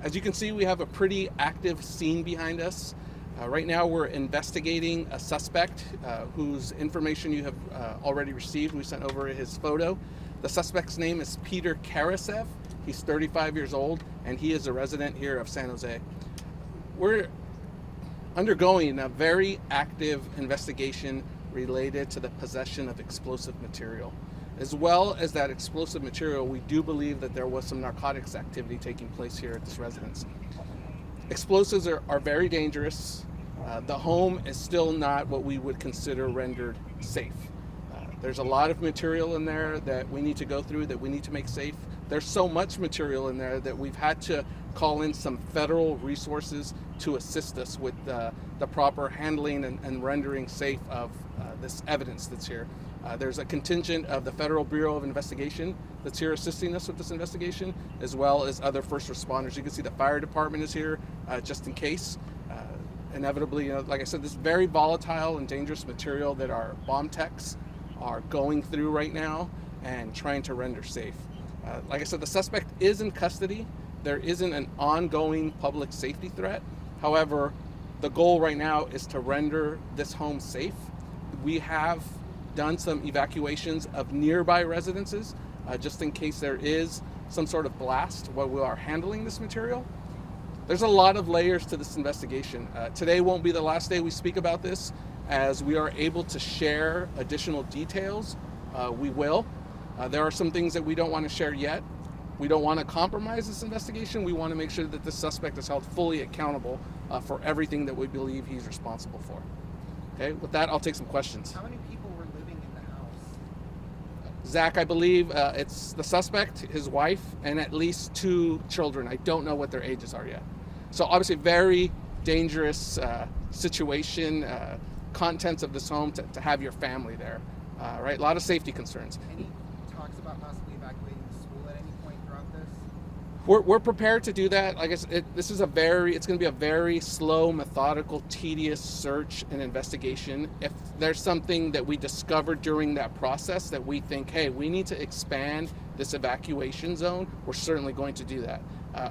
As you can see, we have a pretty active scene behind us. Right now we're investigating a suspect whose information you have already received. We sent over his photo. The suspect's name is Peter Karasev. He's 35 years old and he is a resident here of San Jose. We're undergoing a very active investigation related to the possession of explosive material. As well as that explosive material, we do believe that there was some narcotics activity taking place here at this residence. Explosives are very dangerous. The home is still not what we would consider rendered safe. There's a lot of material in there that we need to go through, that we need to make safe. There's so much material in there that we've had to call in some federal resources to assist us with the proper handling and rendering safe of this evidence that's here. There's a contingent of the Federal Bureau of Investigation that's here assisting us with this investigation, as well as other first responders. You can see the fire department is here just in case. Inevitably, like I said, this very volatile and dangerous material that our bomb techs are going through right now and trying to render safe. Like I said, the suspect is in custody. There isn't an ongoing public safety threat. However, the goal right now is to render this home safe. We have done some evacuations of nearby residences just in case there is some sort of blast while we are handling this material. There's a lot of layers to this investigation. Today won't be the last day we speak about this. As we are able to share additional details, we will. There are some things that we don't want to share yet. We don't want to compromise this investigation. We want to make sure that the suspect is held fully accountable for everything that we believe he's responsible for. Okay, with that, I'll take some questions. How many people were living in the house? Zach, I believe it's the suspect, his wife, and at least 2 children. I don't know what their ages are yet. So obviously very dangerous situation, contents of this home to have your family there, right? A lot of safety concerns. Any talks about possibly evacuating the school at any point throughout this? We're prepared to do that. Like I said, it's going to be a very slow, methodical, tedious search and investigation. If there's something that we discovered during that process that we think, hey, we need to expand this evacuation zone, we're certainly going to do that.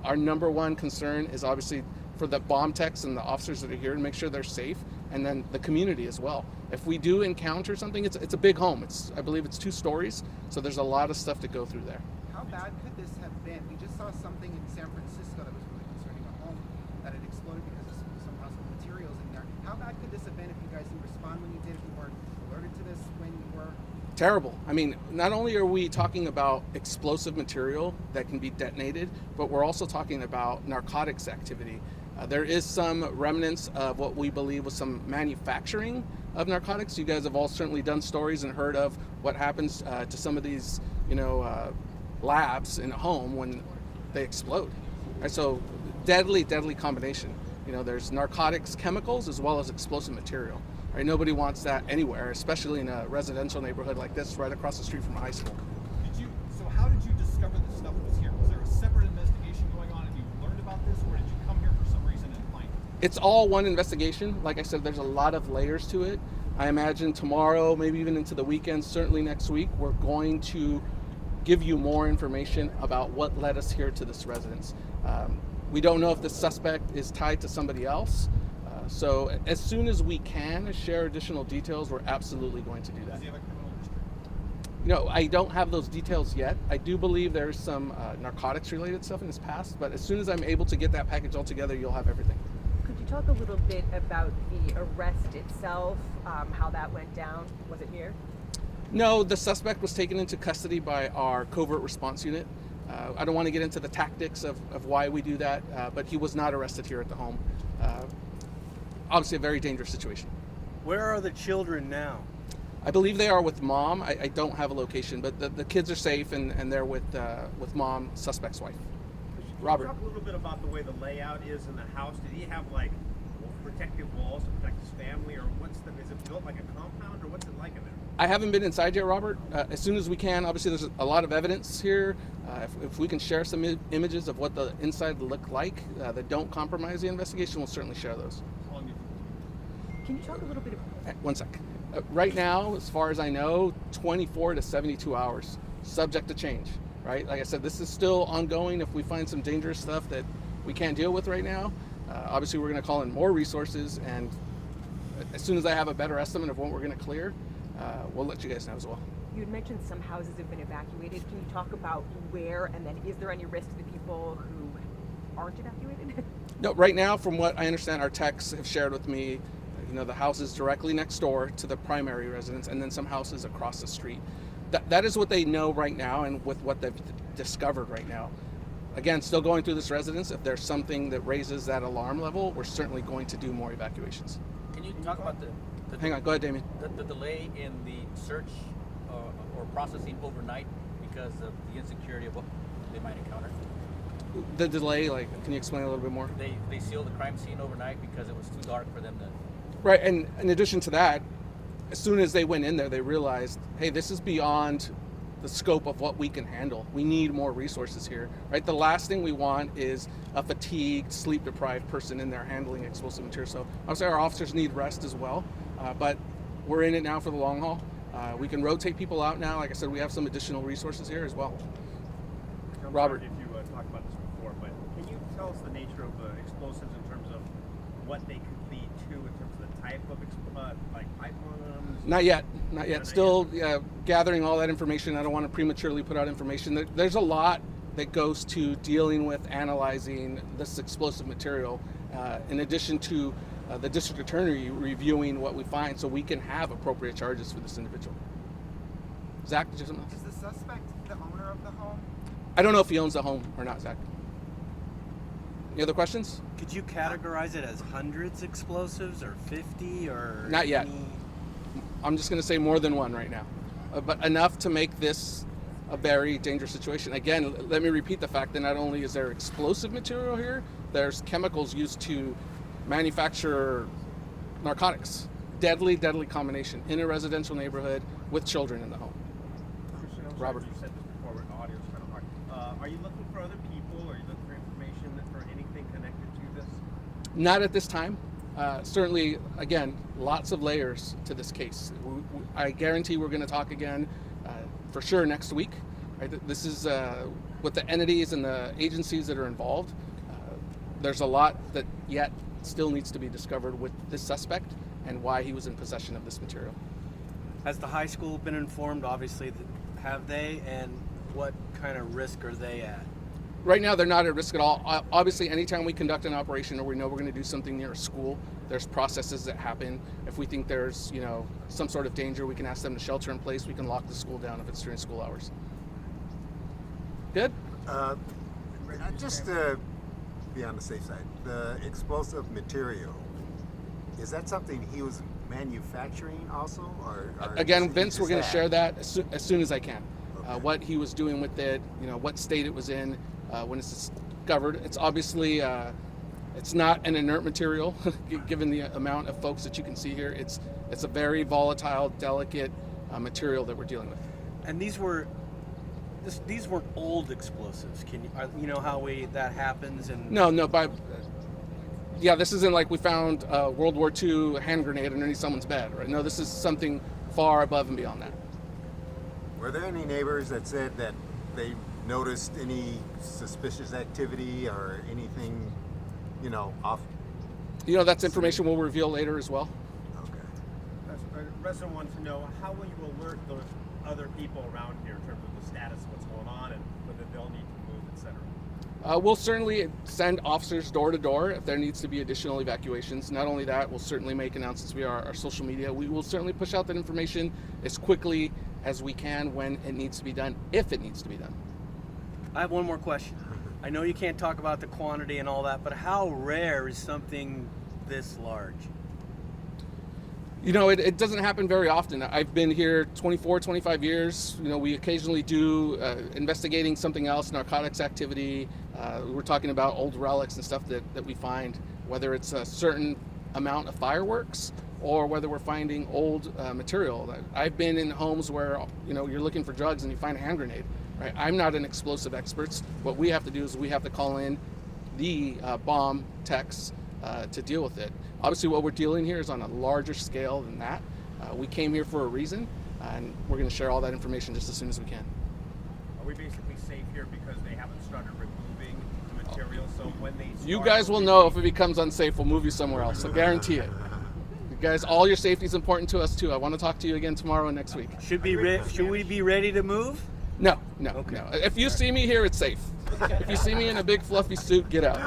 Our number one concern is obviously for the bomb techs and the officers that are here to make sure they're safe, and then the community as well. If we do encounter something, it's a big home. I believe it's 2 stories, so there's a lot of stuff to go through there. How bad could this have been? We just saw something in San Francisco that was really concerning, a home that had exploded because of some possible materials in there. How bad could this have been if you guys didn't respond when you did, if you weren't alerted to this when you were? Terrible. I mean, not only are we talking about explosive material that can be detonated, but we're also talking about narcotics activity. There is some remnants of what we believe was some manufacturing of narcotics. You guys have all certainly done stories and heard of what happens to some of these, labs in a home when they explode. Right? So deadly combination. There's narcotics, chemicals, as well as explosive material. Right? Nobody wants that anywhere, especially in a residential neighborhood like this, right across the street from a high school. So how did you discover this stuff was here? Was there a separate investigation going on and you learned about this, or did you come here for some reason and find it? It's all one investigation. Like I said, there's a lot of layers to it. I imagine tomorrow, maybe even into the weekend, certainly next week, we're going to give you more information about what led us here to this residence. We don't know if the suspect is tied to somebody else. So as soon as we can share additional details, we're absolutely going to do that. Does he have a criminal history? I don't have those details yet. I do believe there's some narcotics related stuff in his past, but as soon as I'm able to get that package all together, you'll have everything. Could you talk a little bit about the arrest itself, how that went down? Was it here? No, the suspect was taken into custody by our covert response unit. I don't want to get into the tactics of why we do that, but he was not arrested here at the home. Obviously a very dangerous situation. Where are the children now? I believe they are with mom. I don't have a location, but the kids are safe and they're with mom, suspect's wife. Robert. Talk a little bit about the way the layout is in the house. Did he have protective walls to protect his family, or is it built like a compound, or what's it like in there? I haven't been inside yet, Robert. As soon as we can, obviously there's a lot of evidence here. If we can share some images of what the inside looked like that don't compromise the investigation, we'll certainly share those. Can you talk a little bit about... One sec. Right now, as far as I know, 24 to 72 hours, subject to change, right? Like I said, this is still ongoing. If we find some dangerous stuff that we can't deal with right now. Obviously, we're going to call in more resources, and as soon as I have a better estimate of what we're going to clear, we'll let you guys know as well. You had mentioned some houses have been evacuated. Can you talk about where, and then is there any risk to the people who aren't evacuated? No, right now, from what I understand, our techs have shared with me, the houses directly next door to the primary residence, and then some houses across the street. That is what they know right now, and with what they've discovered right now. Again, still going through this residence. If there's something that raises that alarm level, we're certainly going to do more evacuations. Can you talk about Hang on, go ahead, Damien. the delay in the search or processing overnight because of the insecurity of what they might encounter? The delay, can you explain a little bit more? They sealed the crime scene overnight because it was too dark for them to. Right, and in addition to that, as soon as they went in there, they realized, hey, this is beyond the scope of what we can handle. We need more resources here, right? The last thing we want is a fatigued, sleep-deprived person in there handling explosive material. So obviously our officers need rest as well, but we're in it now for the long haul. We can rotate people out now. Like I said, we have some additional resources here as well. I'm Robert. sorry if you talked about this before, but can you tell us the nature of explosives in terms of what they could lead to, in terms of the type of like pipe bombs? Not yet. Still yet. gathering all that information. I don't want to prematurely put out information. There's a lot that goes to dealing with analyzing this explosive material, in addition to the district attorney reviewing what we find so we can have appropriate charges for this individual. Zach, did you have something else? Is the suspect the owner of the home? I don't know if he owns the home or not, Zach. Any other questions? Could you categorize it as hundreds explosives or 50 or? Not yet. any- I'm just going to say more than one right now, but enough to make this a very dangerous situation. Again, let me repeat the fact that not only is there explosive material here, there's chemicals used to manufacture narcotics. Deadly combination in a residential neighborhood with children in the home. Christian, I'm Robert. sorry if you said this before, but the audio's kind of hard. Are you looking for other people? Are you looking for information for anything connected to this? Not at this time. Certainly, again, lots of layers to this case. I guarantee we're going to talk again for sure next week. Right? This is with the entities and the agencies that are involved. There's a lot that yet still needs to be discovered with this suspect and why he was in possession of this material. Has the high school been informed? Obviously, have they? And what kind of risk are they at? Right now, they're not at risk at all. Obviously, anytime we conduct an operation or we know we're going to do something near a school, there's processes that happen. If we think there's, some sort of danger, we can ask them to shelter in place. We can lock the school down if it's during school hours. Good? Just to be on the safe side, the explosive material, is that something he was manufacturing also? Or Again, is Vince, he we're going to just share had? that as soon as I can. Okay. What he was doing with it, what state it was in when it's discovered. It's obviously, it's not an inert material, given the amount of folks that you can see here. It's a very volatile, delicate material that we're dealing with. And these weren't old explosives. Can you know how that happens? And No, this isn't like we found a World War II hand grenade underneath someone's bed, right? No, this is something far above and beyond that. Were there any neighbors that said that they noticed any suspicious activity or anything, off? That's information we'll reveal later as well. Okay. A resident wants to know, how will you alert those other people around here in terms of the status of what's going on and whether they'll need to move, etc.? We'll certainly send officers door to door if there needs to be additional evacuations. Not only that, we'll certainly make announcements via our social media. We will certainly push out that information as quickly as we can when it needs to be done, if it needs to be done. I have one more question. I know you can't talk about the quantity and all that, but how rare is something this large? It doesn't happen very often. I've been here 24, 25 years. We occasionally do investigating something else, narcotics activity. We're talking about old relics and stuff that we find, whether it's a certain amount of fireworks or whether we're finding old material. I've been in homes where, you're looking for drugs and you find a hand grenade, right? I'm not an explosive expert. What we have to do is we have to call in the bomb techs to deal with it. Obviously, what we're dealing here is on a larger scale than that. We came here for a reason, and we're going to share all that information just as soon as we can. Are we basically safe here because they haven't started removing the material, so when they You start guys will moving- know if it becomes unsafe. We'll move you somewhere else. I guarantee it. You guys, all your safety is important to us too. I want to talk to you again tomorrow and next week. Should we be ready to move? No, no, Okay. no. If you see me here, it's safe. If you see me in a big fluffy suit, get out.